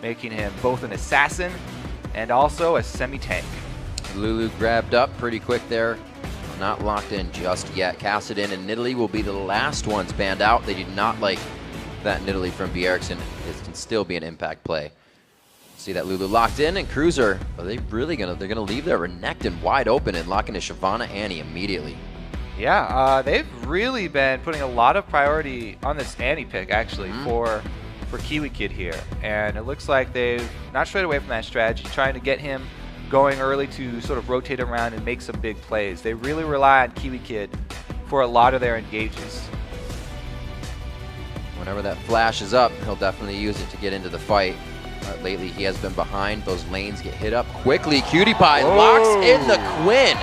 making him both an assassin and also a semi-tank. Lulu grabbed up pretty quick there. Not locked in just yet. Kassadin and Nidalee will be the last ones banned out. They did not like that Nidalee from Bjergsen. It can still be an impact play. See that Lulu locked in, and Cruiser, are they really they're gonna leave their Renekton wide open and lock into Shyvana Annie immediately. Yeah, they've really been putting a lot of priority on this Annie pick, actually, for Kiwi Kid here. And it looks like they've not strayed away from that strategy, trying to get him going early to sort of rotate around and make some big plays. They really rely on Kiwi Kid for a lot of their engages. Whenever that flash is up, he'll definitely use it to get into the fight. Lately, he has been behind. Those lanes get hit up quickly. Cutie Pie locks in the Quinn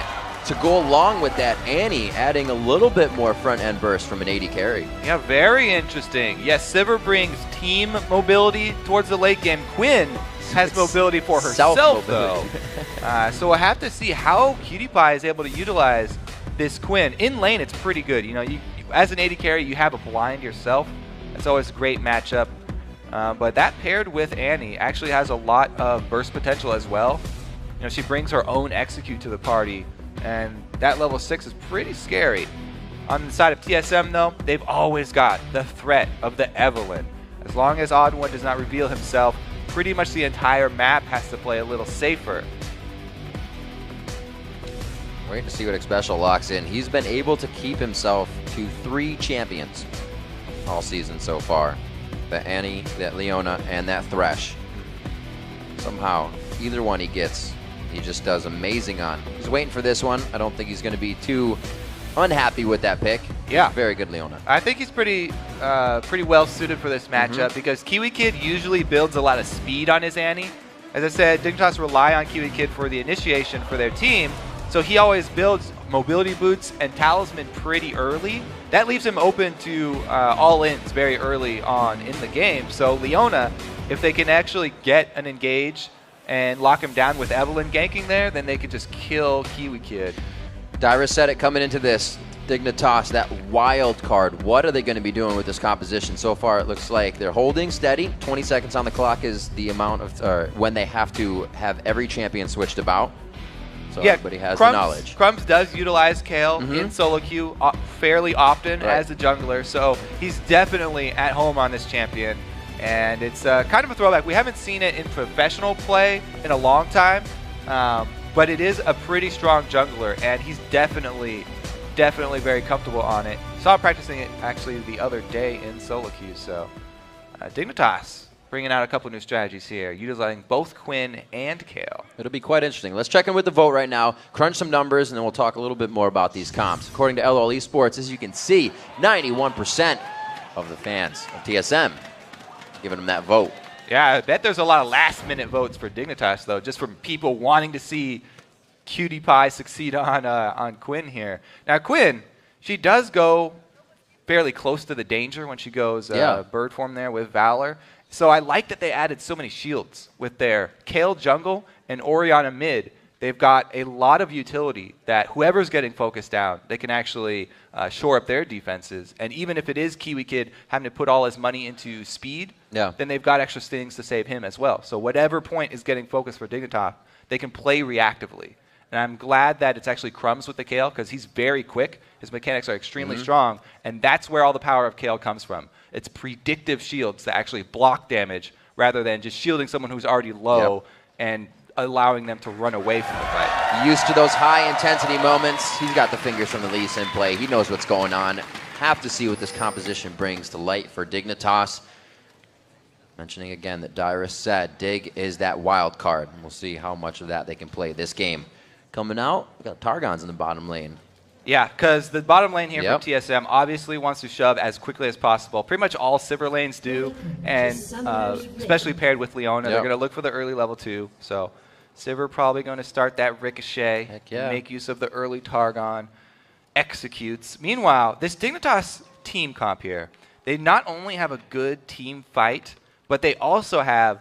to go along with that Annie, adding a little bit more front-end burst from an AD carry. Yeah, very interesting. Yes, Sivir brings team mobility towards the late game. Quinn has mobility for herself, though. So we'll have to see how Cutie Pie is able to utilize this Quinn. In lane, it's pretty good. You know, as an AD carry, you have a blind yourself. That's always a great matchup. But that paired with Annie actually has a lot of burst potential as well. You know, she brings her own execute to the party, and that level 6 is pretty scary. On the side of TSM, though, they've always got the threat of the Evelynn. As long as Odd One does not reveal himself, pretty much the entire map has to play a little safer. Waiting to see what Xpecial locks in. He's been able to keep himself to 3 champions all season so far. That Annie, that Leona, and that Thresh. Somehow, either one he gets, he just does amazing on. He's waiting for this one. I don't think he's going to be too unhappy with that pick. Yeah. Very good Leona. I think he's pretty well suited for this matchup because Kiwi Kid usually builds a lot of speed on his Annie. As I said, Dignitas rely on Kiwi Kid for the initiation for their team, so he always builds mobility boots and talisman pretty early. That leaves him open to all-ins very early on in the game. So Leona, if they can actually get an engage and lock him down with Evelynn ganking there, then they could just kill Kiwi Kid. Dyrus said it coming into this. Dignitas, that wild card. What are they going to be doing with this composition? So far, it looks like they're holding steady. 20 seconds on the clock is the amount of when they have to have every champion switched about. So yeah, everybody has the knowledge. Crumbs does utilize Kale in solo queue fairly often as a jungler, so he's definitely at home on this champion. And it's kind of a throwback. We haven't seen it in professional play in a long time, but it is a pretty strong jungler, and he's definitely very comfortable on it. Saw him practicing it actually the other day in solo queue. So Dignitas bringing out a couple new strategies here, utilizing both Quinn and Kale. It'll be quite interesting. Let's check in with the vote right now, crunch some numbers, and then we'll talk a little bit more about these comps. According to LOL Esports, as you can see, 91% of the fans of TSM giving them that vote. Yeah, I bet there's a lot of last-minute votes for Dignitas, though, just from people wanting to see Cutie Pie succeed on Quinn here. Now, Quinn, she does go fairly close to the danger when she goes bird form there with Valor. So I like that they added so many shields with their Kale jungle and Orianna mid. They've got a lot of utility that whoever's getting focused down, they can actually shore up their defenses. And even if it is Kiwi Kid having to put all his money into speed, then they've got extra things to save him as well. So whatever point is getting focused for Dignitas, they can play reactively. And I'm glad that it's actually Crumbs with the Kale because he's very quick. His mechanics are extremely strong, and that's where all the power of Kale comes from. It's predictive shields that actually block damage rather than just shielding someone who's already low and allowing them to run away from the fight. Used to those high-intensity moments. He's got the fingers from the Lee Sin play. He knows what's going on. Have to see what this composition brings to light for Dignitas. Mentioning again that Dyrus said Dig is that wild card. We'll see how much of that they can play this game. Coming out, we got Targon's in the bottom lane. Yeah, because the bottom lane here from TSM obviously wants to shove as quickly as possible. Pretty much all Sivir lanes do, and especially paired with Leona, they're going to look for the early level 2. So Sivir probably going to start that Ricochet, make use of the early Targon, executes. Meanwhile, this Dignitas team comp here, they not only have a good team fight, but they also have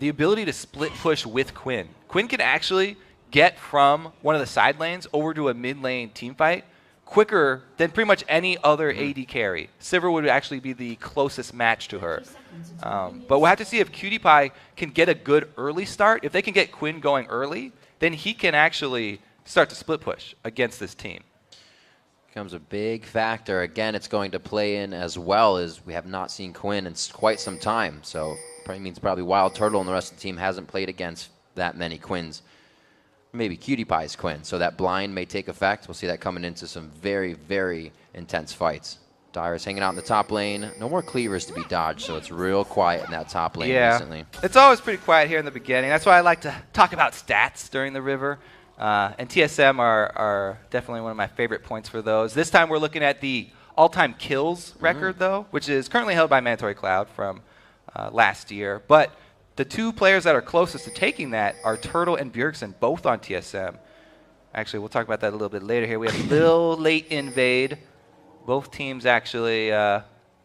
the ability to split push with Quinn. Quinn can actually get from one of the side lanes over to a mid lane team fight quicker than pretty much any other AD carry. Sivir would actually be the closest match to her. But we'll have to see if PewDiePie can get a good early start. If they can get Quinn going early, then he can actually start to split push against this team. Becomes a big factor. Again, it's going to play in as well as we have not seen Quinn in quite some time. So probably means Wild Turtle and the rest of the team hasn't played against that many Quinns. Maybe PewDiePie's Quinn. So that blind may take effect. We'll see that coming into some very, very intense fights. Dyrus hanging out in the top lane. No more cleavers to be dodged, so it's real quiet in that top lane recently. It's always pretty quiet here in the beginning. That's why I like to talk about stats during the river. And TSM are definitely one of my favorite points for those. This time we're looking at the all-time kills record, though, which is currently held by Mandatory Cloud from last year. But the two players that are closest to taking that are Turtle and Bjergsen, both on TSM. Actually, we'll talk about that a little bit later here. We have a little late invade. Both teams actually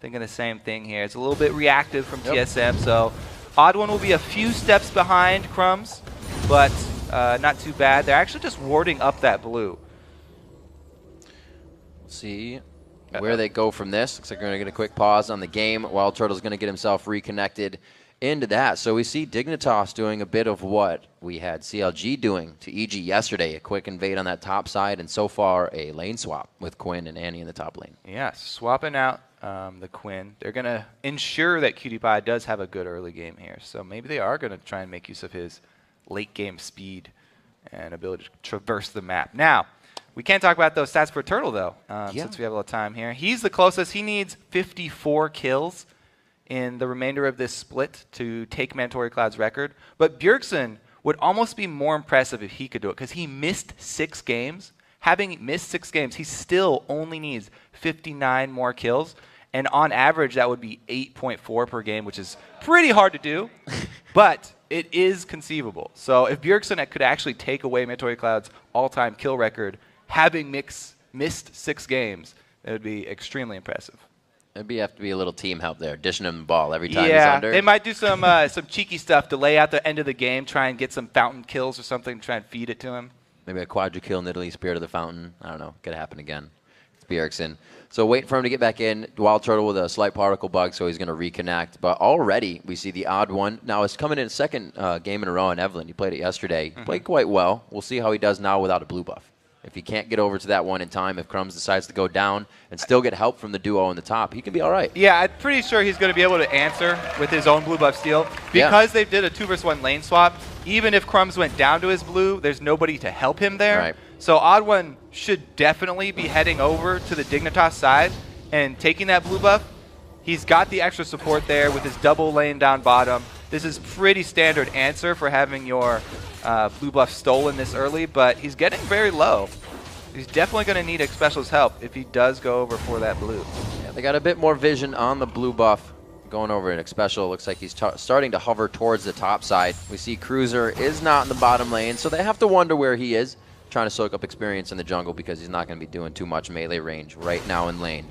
thinking the same thing here. It's a little bit reactive from TSM, so Odd One will be a few steps behind Crumbs, but not too bad. They're actually just warding up that blue. We'll see where they go from this. Looks like we're going to get a quick pause on the game. Wild Turtle's going to get himself reconnected into that. So we see Dignitas doing a bit of what we had CLG doing to EG yesterday, a quick invade on that top side, and so far a lane swap with Quinn and Annie in the top lane. Yeah, swapping out the Quinn. They're going to ensure that PewDiePie does have a good early game here. So maybe they are going to try and make use of his late game speed and ability to traverse the map. Now, we can't talk about those stats for Turtle, though, since we have a little time here. He's the closest. He needs 54 kills in the remainder of this split to take Mandatory Cloud's record. But Bjergsen would almost be more impressive if he could do it, because he missed 6 games. Having missed 6 games, he still only needs 59 more kills. And on average, that would be 8.4 per game, which is pretty hard to do. But it is conceivable. So if Bjergsen could actually take away Mandatory Cloud's all-time kill record, having missed 6 games, it would be extremely impressive. Maybe you have to be a little team help there, dishing him the ball every time he's under. They might do some cheeky stuff to lay out the end of the game, try and get some fountain kills or something, try and feed it to him. Maybe a quadra kill in Italy, Spirit of the Fountain. I don't know. Could happen again. It's Bjergsen. So wait for him to get back in. Wild Turtle with a slight particle bug, so he's going to reconnect. But already we see the Odd One. Now it's coming in a second game in a row in Evelyn. He played it yesterday. Played quite well. We'll see how he does now without a blue buff. If he can't get over to that one in time, if Crumbs decides to go down and still get help from the duo in the top, he can be all right. Yeah, I'm pretty sure he's going to be able to answer with his own blue buff steal. Because they did a 2-versus-1 lane swap, even if Crumbs went down to his blue, there's nobody to help him there. Right. So Odd One should definitely be heading over to the Dignitas side and taking that blue buff. He's got the extra support there with his double lane down bottom. This is pretty standard answer for having your blue buff stolen this early, but he's getting very low. He's definitely going to need Xpecial's help if he does go over for that blue. Yeah, they got a bit more vision on the blue buff going over in Xpecial. Looks like he's starting to hover towards the top side. We see Cruiser is not in the bottom lane, so they have to wonder where he is, trying to soak up experience in the jungle because he's not going to be doing too much melee range right now in lane.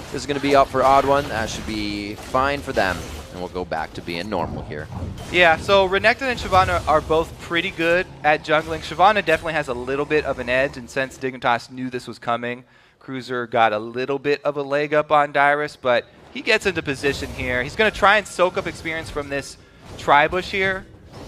This is going to be up for Odd One. That should be fine for them, and we'll go back to being normal here. Yeah, so Renekton and Shyvana are both pretty good at jungling. Shyvana definitely has a little bit of an edge, and since Dignitas knew this was coming, Cruiser got a little bit of a leg up on Dyrus, but he gets into position here. He's going to try and soak up experience from this Tribush here,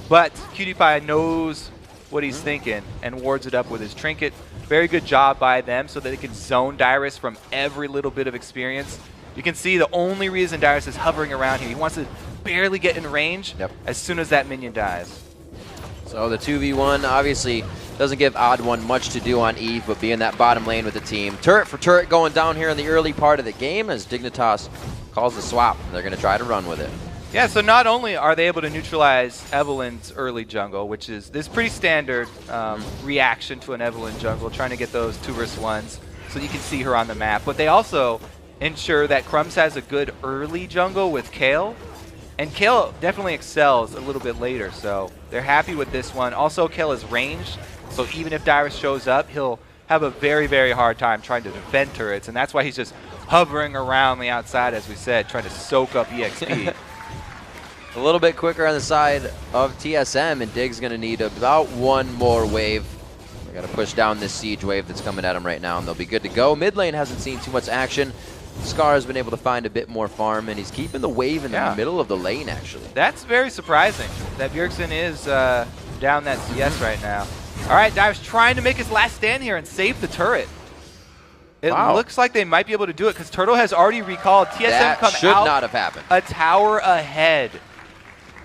but PewDiePie knows what he's thinking and wards it up with his trinket. Very good job by them so that they can zone Dyrus from every little bit of experience. You can see the only reason Dyrus is hovering around here, he wants to barely get in range as soon as that minion dies. So the 2v1 obviously doesn't give Odd One much to do on Eve, but be in that bottom lane with the team. Turret for turret going down here in the early part of the game as Dignitas calls the swap. They're going to try to run with it. Yeah, so not only are they able to neutralize Evelyn's early jungle, which is this pretty standard reaction to an Evelyn jungle, trying to get those 2-versus-1s so you can see her on the map, but they also ensure that Crumbs has a good early jungle with Kale, and Kale definitely excels a little bit later, so they're happy with this one. Also, Kale is ranged, so even if Dyrus shows up, he'll have a very, very hard time trying to defend turrets, and that's why he's just hovering around the outside, as we said, trying to soak up EXP. A little bit quicker on the side of TSM, and Dig's going to need about one more wave. They got to push down this siege wave that's coming at them right now, and they'll be good to go. Mid lane hasn't seen too much action. Scar has been able to find a bit more farm, and he's keeping the wave in the middle of the lane, actually. That's very surprising that Bjergsen is down that CS right now. All right, Dive's trying to make his last stand here and save the turret. It looks like they might be able to do it because Turtle has already recalled. TSM come should out not have happened. A tower ahead.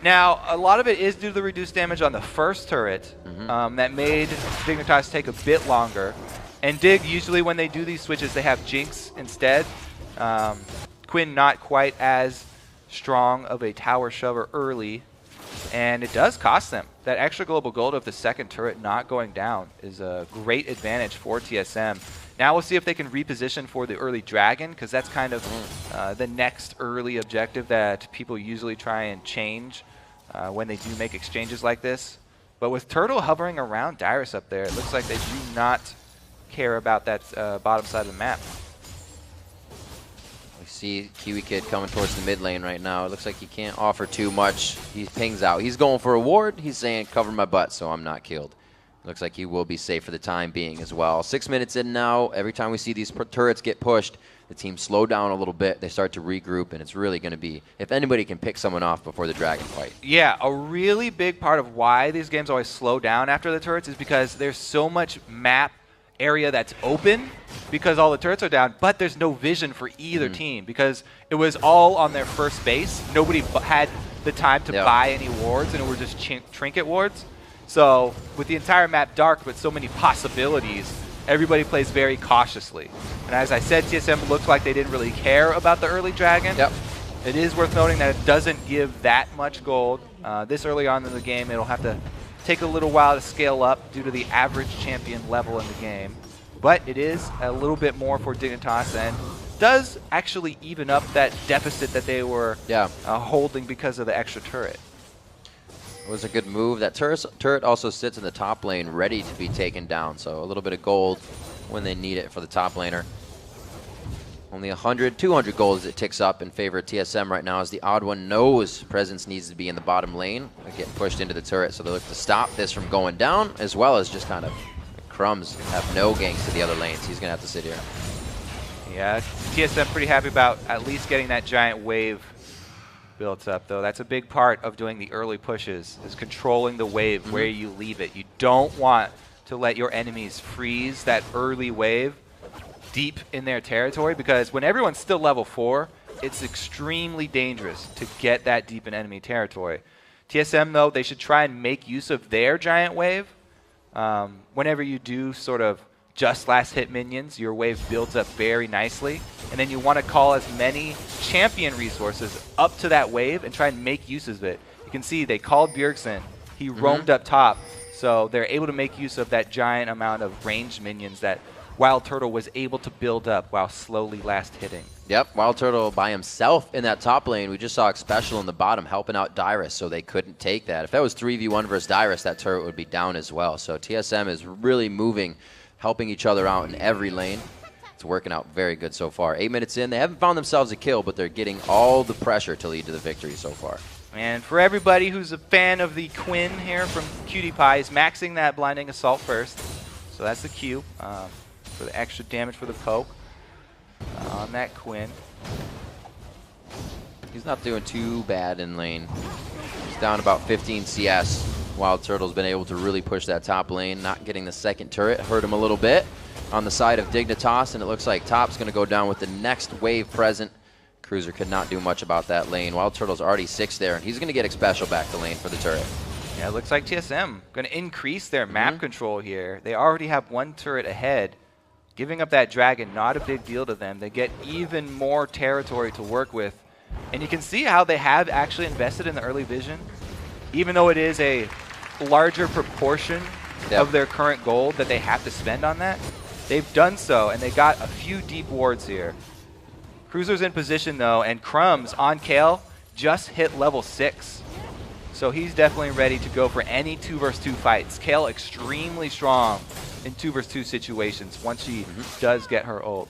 Now, a lot of it is due to the reduced damage on the first turret that made Dignitas take a bit longer. And Dig, usually when they do these switches, they have Jinx instead. Quinn not quite as strong of a tower shover early. And it does cost them. That extra global gold of the second turret not going down is a great advantage for TSM. Now we'll see if they can reposition for the early dragon, because that's kind of the next early objective that people usually try and change when they do make exchanges like this. But with Turtle hovering around Dyrus up there, it looks like they do not care about that bottom side of the map. We see Kiwi Kid coming towards the mid lane right now. It looks like he can't offer too much. He pings out. He's going for a ward. He's saying, cover my butt so I'm not killed. Looks like he will be safe for the time being as well. 6 minutes in now. Every time we see these turrets get pushed, the team slow down a little bit. They start to regroup, and it's really going to be, if anybody can pick someone off before the dragon fight. Yeah, a really big part of why these games always slow down after the turrets is because there's so much map area that's open because all the turrets are down, but there's no vision for either team because it was all on their first base. Nobody had the time to buy any wards, and it were just trinket wards. So with the entire map dark but so many possibilities, everybody plays very cautiously. And as I said, TSM looks like they didn't really care about the early dragon. It is worth noting that it doesn't give that much gold. This early on in the game, it'll have to take a little while to scale up due to the average champion level in the game. But it is a little bit more for Dignitas and does actually even up that deficit that they were holding because of the extra turret. It was a good move. That turret also sits in the top lane ready to be taken down, so a little bit of gold when they need it for the top laner. Only 100, 200 gold as it ticks up in favor of TSM right now as the odd one knows presence needs to be in the bottom lane. They're getting pushed into the turret, so they look to stop this from going down, as well as just kind of Crumbs have no ganks to the other lanes. He's going to have to sit here. Yeah, TSM pretty happy about at least getting that giant wave built up, though. That's a big part of doing the early pushes, is controlling the wave where you leave it. You don't want to let your enemies freeze that early wave deep in their territory, because when everyone's still level 4, it's extremely dangerous to get that deep in enemy territory. TSM, though, they should try and make use of their giant wave. Whenever you do sort of just last hit minions, your wave builds up very nicely, and then you want to call as many champion resources up to that wave and try and make use of it. You can see they called Bjergsen. He roamed up top, so they're able to make use of that giant amount of ranged minions that Wild Turtle was able to build up while slowly last hitting. Yep, Wild Turtle by himself in that top lane. We just saw Special in the bottom helping out Dyrus, so they couldn't take that. If that was 3v1 versus Dyrus, that turret would be down as well. So TSM is really moving, helping each other out in every lane. It's working out very good so far. 8 minutes in, they haven't found themselves a kill, but they're getting all the pressure to lead to the victory so far. And for everybody who's a fan of the Quinn here from Cutie Pie, is maxing that Blinding Assault first. So that's the Q for the extra damage for the poke on that Quinn. He's not doing too bad in lane. He's down about 15 CS. Wild Turtle's been able to really push that top lane, not getting the second turret. Hurt him a little bit on the side of Dignitas, and it looks like top's going to go down with the next wave present. Cruiser could not do much about that lane. Wild Turtle's already 6 there, and he's going to get Special back to lane for the turret. Yeah, it looks like TSM going to increase their map control here. They already have 1 turret ahead. Giving up that dragon, not a big deal to them. They get even more territory to work with. And you can see how they have actually invested in the early vision. Even though it is a larger proportion of their current gold that they have to spend on that, they've done so, and they got a few deep wards here. Cruiser's in position, though, and Crumbs on Kale just hit level 6. So he's definitely ready to go for any 2 versus 2 fights. Kale extremely strong in 2 versus 2 situations once she does get her ult.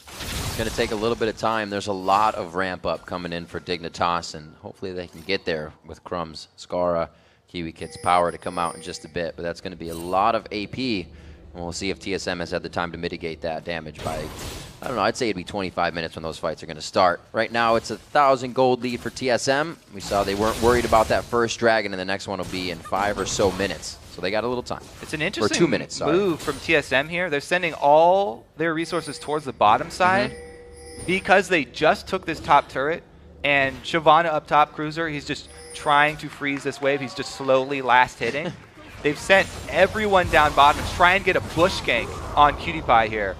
It's going to take a little bit of time. There's a lot of ramp up coming in for Dignitas, and hopefully they can get there with Crumbs, Scara, Kiwi Kid's power to come out in just a bit. But that's going to be a lot of AP And we'll see if TSM has had the time to mitigate that damage by, I don't know, I'd say it'd be 25 minutes when those fights are going to start. Right now, it's a 1,000 gold lead for TSM. We saw they weren't worried about that first dragon, and the next one will be in 5 or so minutes. So they got a little time. It's an interesting 2 minutes, move from TSM here. They're sending all their resources towards the bottom side because they just took this top turret, and Shyvana up top, Cruiser, he's just trying to freeze this wave. He's just slowly last hitting. They've sent everyone down bottom to try and get a bush gank on QtPie here.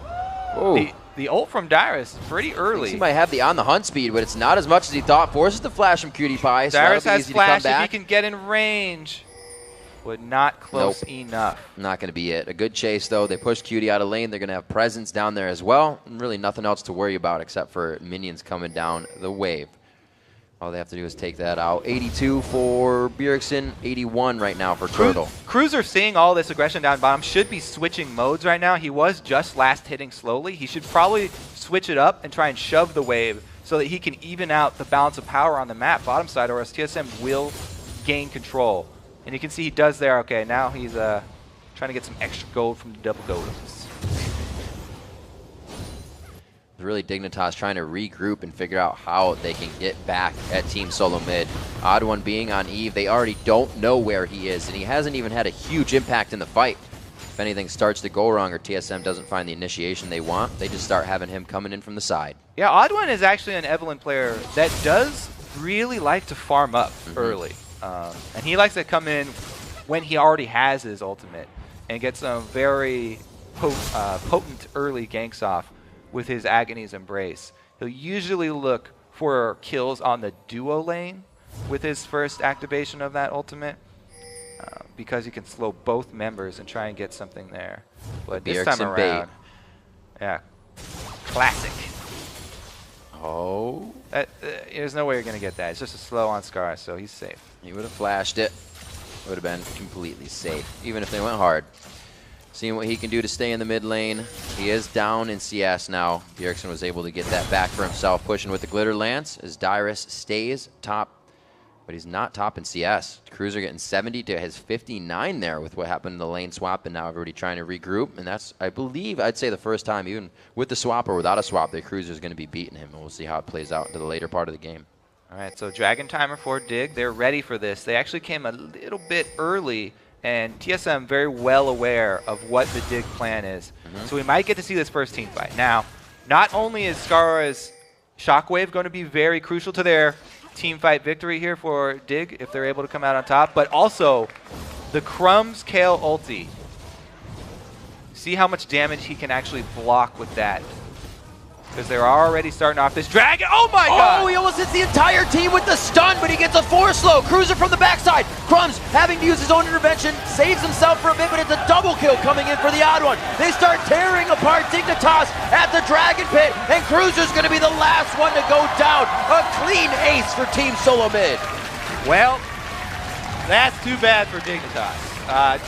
The ult from Dyrus, pretty early. He might have the on-the-hunt speed, but it's not as much as he thought. Forces the flash from QtPie, so Dyrus has easy flash to come back. if he can get in range, but not close enough. Not going to be it. A good chase, though. They push Cutie out of lane. They're going to have presence down there as well. And really nothing else to worry about except for minions coming down the wave. All they have to do is take that out. 82 for Bjergsen, 81 right now for Turtle. Cruiser, seeing all this aggression down bottom, should be switching modes right now. He was just last hitting slowly. He should probably switch it up and try and shove the wave so that he can even out the balance of power on the map bottom side, or else TSM will gain control. And you can see he does there. Okay, now he's trying to get some extra gold from the double golems. Really, Dignitas trying to regroup and figure out how they can get back at Team SoloMid. Odd One being on Eve, they already don't know where he is, and he hasn't even had a huge impact in the fight. If anything starts to go wrong or TSM doesn't find the initiation they want, they just start having him coming in from the side. Yeah, Odd One is actually an Evelynn player that does really like to farm up early. And he likes to come in when he already has his ultimate and get some very potent early ganks off with his Agony's Embrace. He'll usually look for kills on the duo lane with his first activation of that ultimate because he can slow both members and try and get something there. But this time around, yeah, classic. Oh. There's no way you're going to get that. It's just a slow on Scar, so he's safe. He would have flashed it. Would have been completely safe, even if they went hard. Seeing what he can do to stay in the mid lane. He is down in CS now. Bjergsen was able to get that back for himself, pushing with the Glitter Lance as Dyrus stays top, but he's not top in CS. Cruiser getting 70 to his 59 there with what happened in the lane swap, and now everybody trying to regroup. And that's, I believe, I'd say the first time, even with the swap or without a swap, that Cruiser's going to be beating him, and we'll see how it plays out into the later part of the game. All right, so Dragon Timer for Dig. They're ready for this. They actually came a little bit early, and TSM very well aware of what the Dig plan is. So we might get to see this first team fight. Now, not only is Scar's Shockwave going to be very crucial to their team fight victory here for Dig if they're able to come out on top, but also the Crumbs Kale ulti. See how much damage he can actually block with that. Because they're already starting off this dragon. Oh my god! Oh, he almost hits the entire team with the stun, but he gets a 4-slow. Cruiser from the backside. Crumbs having to use his own intervention, saves himself for a bit, but it's a double kill coming in for the Odd One. They start tearing apart Dignitas at the Dragon Pit, and Cruiser's going to be the last one to go down. A clean ace for Team SoloMid. Well, that's too bad for Dignitas.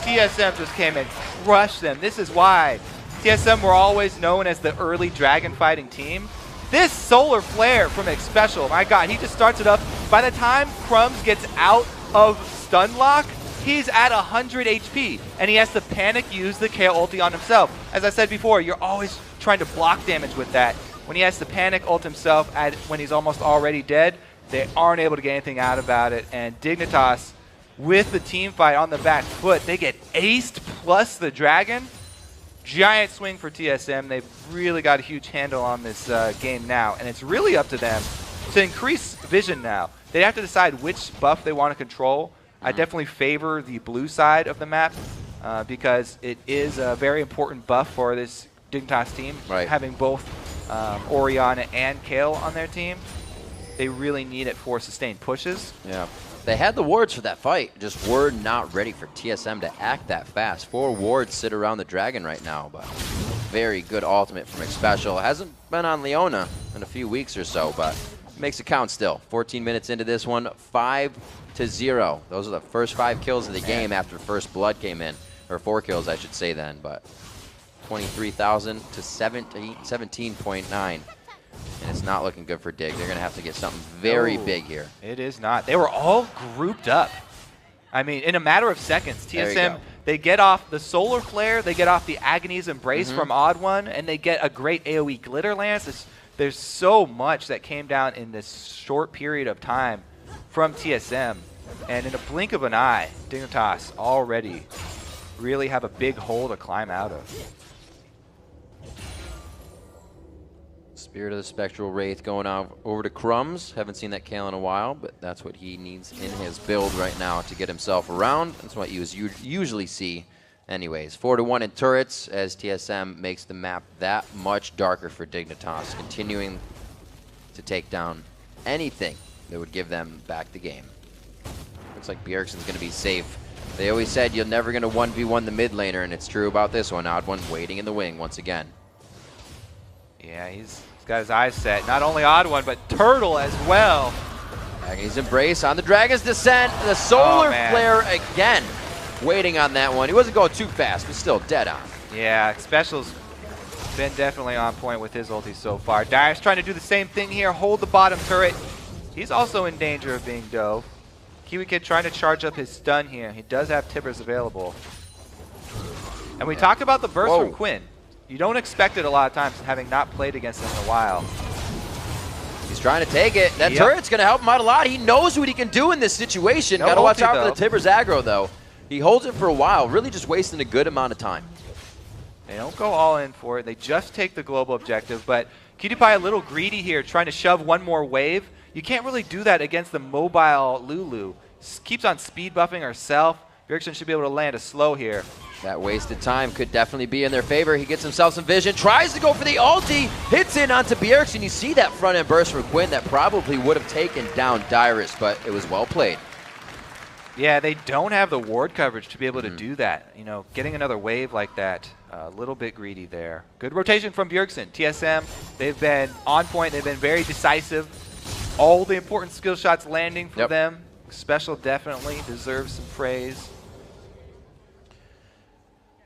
TSM just came and crushed them. This is why TSM were always known as the early dragon fighting team. This solar flare from Xpecial, my god, he just starts it up. By the time Crumbs gets out of stun lock, he's at 100 HP, and he has to panic use the KO ulti on himself. As I said before, you're always trying to block damage with that. When he has to panic ult himself when he's almost already dead, they aren't able to get anything out about it, and Dignitas, with the team fight on the back foot, they get aced plus the dragon. Giant swing for TSM. They've really got a huge handle on this game now, and it's really up to them to increase vision now. They have to decide which buff they want to control. I definitely favor the blue side of the map because it is a very important buff for this Dignitas team, having both Orianna and Kale on their team. They really need it for sustained pushes. Yeah. They had the wards for that fight, just were not ready for TSM to act that fast. 4 wards sit around the dragon right now, but very good ultimate from Xpecial. Hasn't been on Leona in a few weeks or so, but makes it count still. 14 minutes into this one, 5-0. Those are the first 5 kills of the game after first blood came in, or 4 kills I should say then, but 23,000 to 17.9. And it's not looking good for Dig. They're going to have to get something very big here. It is not. They were all grouped up. I mean, in a matter of seconds, TSM They get off the Solar Flare, they get off the Agony's Embrace from Odd One, and they get a great AoE Glitter Lance. There's so much that came down in this short period of time from TSM. And in a blink of an eye, Dignitas already really have a big hole to climb out of. Spirit of the Spectral Wraith going out over to Crumbs. Haven't seen that Kale in a while, but that's what he needs in his build right now to get himself around. That's what you usually see anyways. 4-1 in turrets as TSM makes the map that much darker for Dignitas, continuing to take down anything that would give them back the game. Looks like Bjergsen's going to be safe. They always said you're never going to 1v1 the mid laner, and it's true about this one. Odd One waiting in the wing once again. Yeah, he's got his eyes set. Not only Odd One, but Turtle as well. Agony's Embrace on the Dragon's Descent. The Solar Flare again. Waiting on that one. He wasn't going too fast, but still dead on. Yeah, Special's been definitely on point with his ulti so far. Darius trying to do the same thing here, hold the bottom turret. He's also in danger of being dove. Kiwi Kid trying to charge up his stun here. He does have Tibbers available. And we talked about the burst from Quinn. You don't expect it a lot of times, having not played against him in a while. He's trying to take it. That turret's going to help him out a lot. He knows what he can do in this situation. Got to watch out for the Tibbers aggro, though. He holds it for a while, really just wasting a good amount of time. They don't go all in for it. They just take the global objective. But QtPie a little greedy here, trying to shove one more wave. You can't really do that against the mobile Lulu. Keeps on speed buffing herself. Bjergsen should be able to land a slow here. That wasted time could definitely be in their favor. He gets himself some vision, tries to go for the ulti, hits in onto Bjergsen. You see that front end burst from Quinn that probably would have taken down Dyrus, but it was well played. Yeah, they don't have the ward coverage to be able to do that. You know, getting another wave like that, a little bit greedy there. Good rotation from Bjergsen. TSM, they've been on point. They've been very decisive. All the important skill shots landing for them. Special definitely deserves some praise.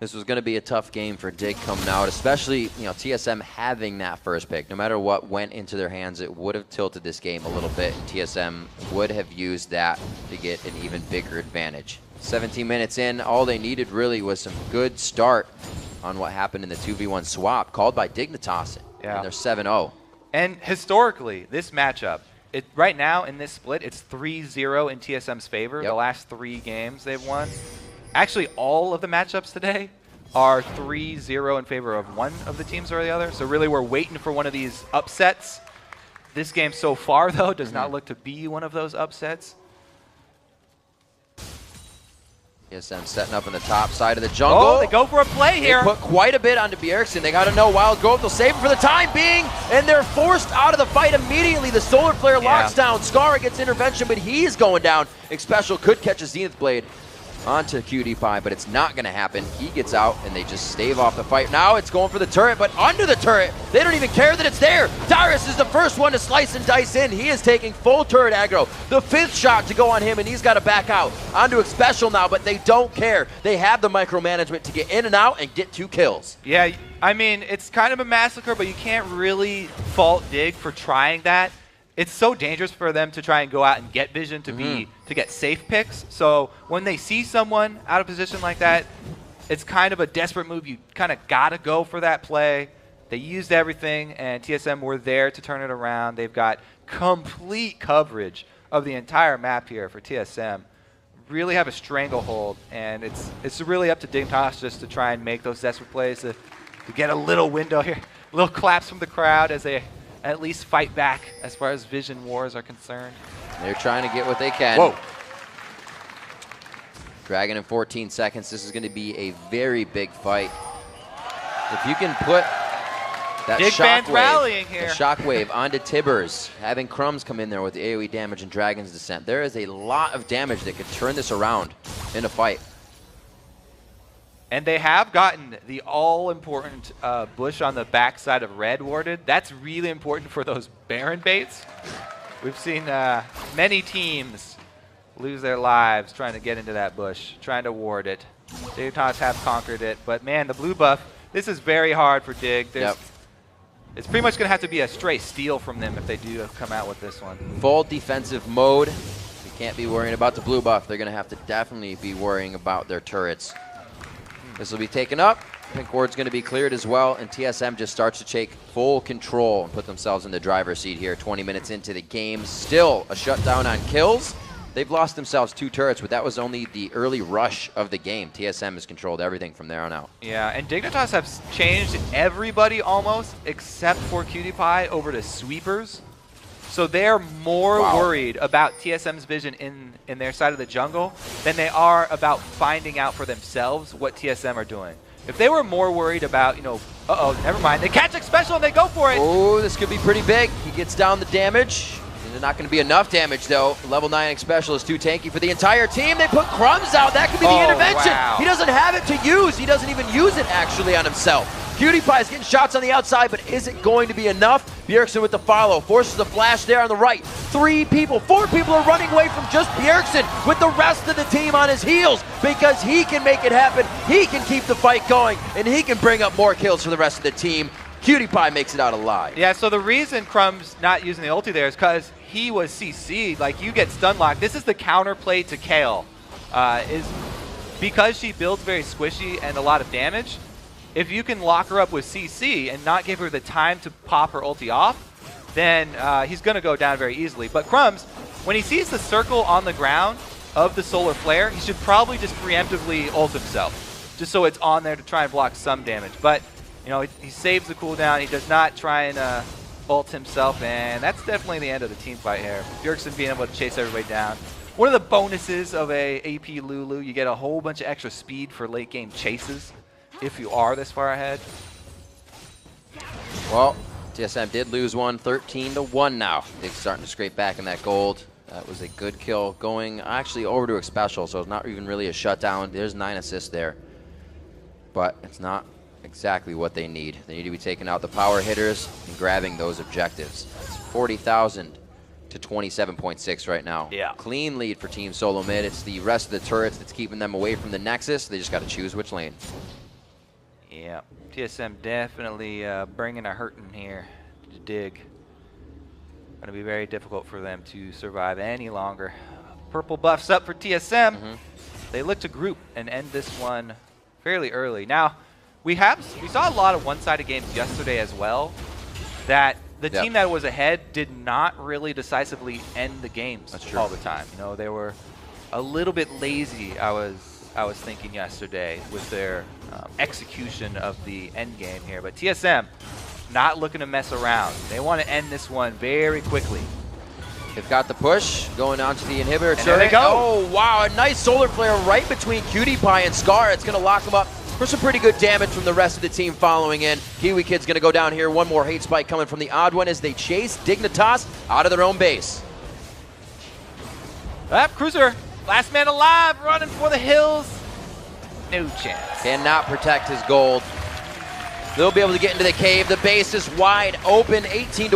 This was going to be a tough game for Dig coming out, especially TSM having that first pick. No matter what went into their hands, it would have tilted this game a little bit, and TSM would have used that to get an even bigger advantage. 17 minutes in, all they needed really was some good start on what happened in the 2v1 swap called by Dignitas, and they're 7-0. And historically, this matchup, right now in this split, it's 3-0 in TSM's favor. The last 3 games they've won. Actually, all of the matchups today are 3-0 in favor of one of the teams or the other. So really, we're waiting for one of these upsets. This game so far, though, does not look to be one of those upsets. TSM setting up in the top side of the jungle. Oh, they go for a play here. They put quite a bit onto Bjergsen. They got to know Wild Growth. They'll save him for the time being, and they're forced out of the fight immediately. The Solar Flare locks down. Skara gets intervention, but he's going down. Xpecial could catch a Zenith Blade onto QtPie, but it's not going to happen. He gets out, and they just stave off the fight. Now it's going for the turret, but under the turret, they don't even care that it's there. Dyrus is the first one to slice and dice in. He is taking full turret aggro. The 5th shot to go on him, and he's got to back out. Onto Xpecial now, but they don't care. They have the micromanagement to get in and out and get 2 kills. Yeah, I mean, it's kind of a massacre, but you can't really fault Dig for trying that. It's so dangerous for them to try and go out and get vision to get safe picks. So when they see someone out of position like that, it's kind of a desperate move. You kind of got to go for that play. They used everything, and TSM were there to turn it around. They've got complete coverage of the entire map here for TSM. Really have a stranglehold, and it's really up to Dignitas just to try and make those desperate plays to get a little window here. Little claps from the crowd as they at least fight back as far as vision wars are concerned. They're trying to get what they can. Whoa. Dragon in 14 seconds. This is going to be a very big fight. If you can put that shockwave onto Tibbers, having Crumbs come in there with the AoE damage and Dragon's Descent, there is a lot of damage that could turn this around in a fight. And they have gotten the all-important bush on the backside of red warded. That's really important for those Baron baits. We've seen many teams lose their lives trying to get into that bush, trying to ward it. Dignitas have conquered it. But, man, the blue buff, this is very hard for Dig. It's pretty much going to have to be a straight steal from them if they do come out with this one. Full defensive mode. You can't be worrying about the blue buff. They're going to have to definitely be worrying about their turrets. This will be taken up. Pink ward's going to be cleared as well, and TSM just starts to take full control and put themselves in the driver's seat here. 20 minutes into the game, still a shutdown on kills. They've lost themselves 2 turrets, but that was only the early rush of the game. TSM has controlled everything from there on out. Yeah, and Dignitas have changed everybody almost, except for Cutie Pie, over to sweepers. So they're more worried about TSM's vision in their side of the jungle than they are about finding out for themselves what TSM are doing. If they were more worried about, uh-oh, never mind. They catch X special and they go for it. Oh, this could be pretty big. He gets down the damage. There's not going to be enough damage, though. Level 9 X special is too tanky for the entire team. They put Crumbs out. That could be the intervention. Wow. He doesn't have it to use. He doesn't even use it, actually, on himself. Cutie Pie is getting shots on the outside, but is it going to be enough? Bjergsen with the follow, forces the flash there on the right. 4 people are running away from just Bjergsen with the rest of the team on his heels because he can make it happen, he can keep the fight going, and he can bring up more kills for the rest of the team. Cutie Pie makes it out alive. Yeah, so the reason Crumb's not using the ulti there is because he was CC'd. Like, you get stun locked. This is the counterplay to Kale. Is because she builds very squishy and a lot of damage, if you can lock her up with CC and not give her the time to pop her ulti off, then he's going to go down very easily. But Crumbs, when he sees the circle on the ground of the solar flare, he should probably just preemptively ult himself, just so it's on there to try and block some damage. But, he saves the cooldown. He does not try and ult himself, and that's definitely the end of the team fight here. Bjergsen being able to chase everybody down. One of the bonuses of a AP Lulu, you get a whole bunch of extra speed for late game chases if you are this far ahead. Well, TSM did lose one, 13-1 now. They're starting to scrape back in that gold. That was a good kill going actually over to a special, so it's not even really a shutdown. There's 9 assists there, but it's not exactly what they need. They need to be taking out the power hitters and grabbing those objectives. It's 40,000 to 27.6 right now. Yeah. Clean lead for Team SoloMid. It's the rest of the turrets that's keeping them away from the Nexus. They just got to choose which lane. Yeah, TSM definitely bringing a hurting here to Dig. Going to be very difficult for them to survive any longer. Purple buffs up for TSM. They look to group and end this one fairly early. Now, we saw a lot of one-sided games yesterday as well, that the team that was ahead did not really decisively end the games all the time. They were a little bit lazy, I was thinking yesterday, with their execution of the end game here. But TSM not looking to mess around. They want to end this one very quickly. They've got the push going on to the inhibitor. And there they go. Oh, wow, a nice solar flare right between Cutie Pie and Scar. It's going to lock them up for some pretty good damage from the rest of the team following in. Kiwi Kid's going to go down here. One more hate spike coming from the odd one as they chase Dignitas out of their own base. Cruiser, last man alive, running for the hills. No chance. Cannot protect his gold. They'll be able to get into the cave. The base is wide open, 18-1,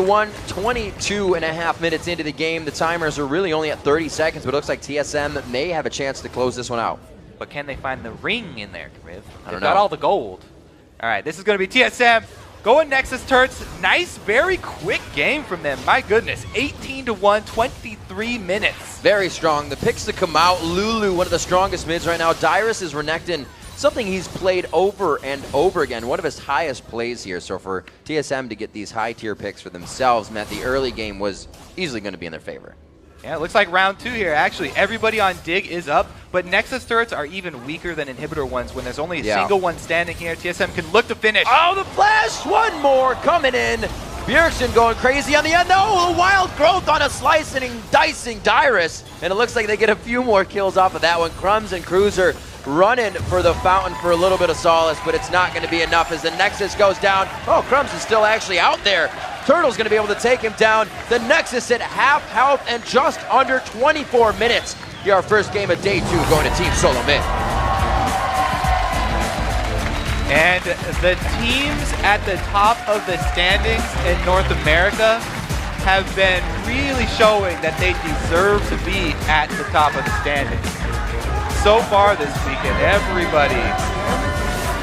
22.5 minutes into the game. The timers are really only at 30 seconds, but it looks like TSM may have a chance to close this one out. But can they find the ring in there, Riv? I don't know. Got all the gold. All right, this is going to be TSM going Nexus turrets. Nice, very quick game from them. My goodness, 18-1, 23 minutes. Very strong. The picks to come out. Lulu, one of the strongest mids right now. Dyrus is Renekton. Something he's played over and over again. One of his highest plays here. So for TSM to get these high tier picks for themselves meant the early game was easily going to be in their favor. Yeah, it looks like round 2 here. Actually, everybody on Dig is up, but Nexus turrets are even weaker than inhibitor ones when there's only a single one standing here. TSM can look to finish. Oh, the flash! One more coming in. Bjergsen going crazy on the end. No, the wild growth on a slicing and dicing Dyrus. And it looks like they get a few more kills off of that one. Crumbs and Cruiser running for the fountain for a little bit of solace, but it's not going to be enough as the Nexus goes down. Oh, Crumbs is still actually out there. Turtle's going to be able to take him down. The Nexus at half health and just under 24 minutes. Here our first game of day 2 going to Team SoloMid. And the teams at the top of the standings in North America have been really showing that they deserve to be at the top of the standings. So far this weekend, everybody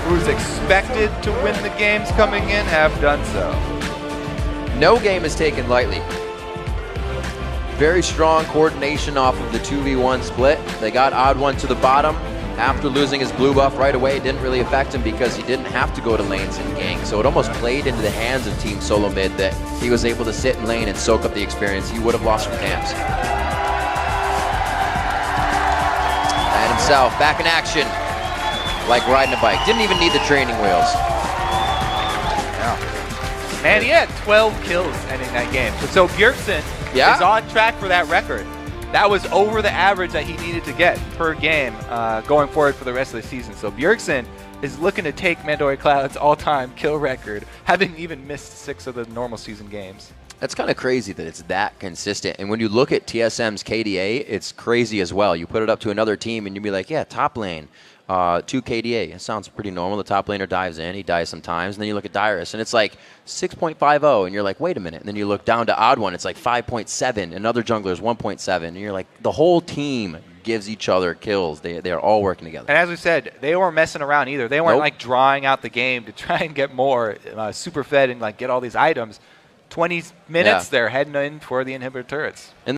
who's expected to win the games coming in have done so. No game is taken lightly. Very strong coordination off of the 2v1 split. They got odd one to the bottom. After losing his blue buff right away, it didn't really affect him because he didn't have to go to lanes and gank. So it almost played into the hands of Team SoloMid that he was able to sit in lane and soak up the experience he would have lost from camps. And himself, back in action, like riding a bike. Didn't even need the training wheels. Yeah. Man, he had 12 kills ending that game. So Bjergsen is on track for that record. That was over the average that he needed to get per game going forward for the rest of the season. So Bjergsen is looking to take Mandori Cloud's all-time kill record, having even missed 6 of the normal season games. That's kind of crazy that it's that consistent. And when you look at TSM's KDA, it's crazy as well. You put it up to another team and you'd be like, yeah, top lane, 2 KDA. It sounds pretty normal. The top laner dives in. He dies sometimes. And then you look at Dyrus and it's like 6.50. And you're like, wait a minute. And then you look down to Odd One. It's like 5.7. Another jungler is 1.7. And you're like, the whole team gives each other kills. They are all working together. And as we said, they weren't messing around either. They weren't like drawing out the game to try and get more super fed and like get all these items. 20 minutes, they're heading in for the inhibitor turrets.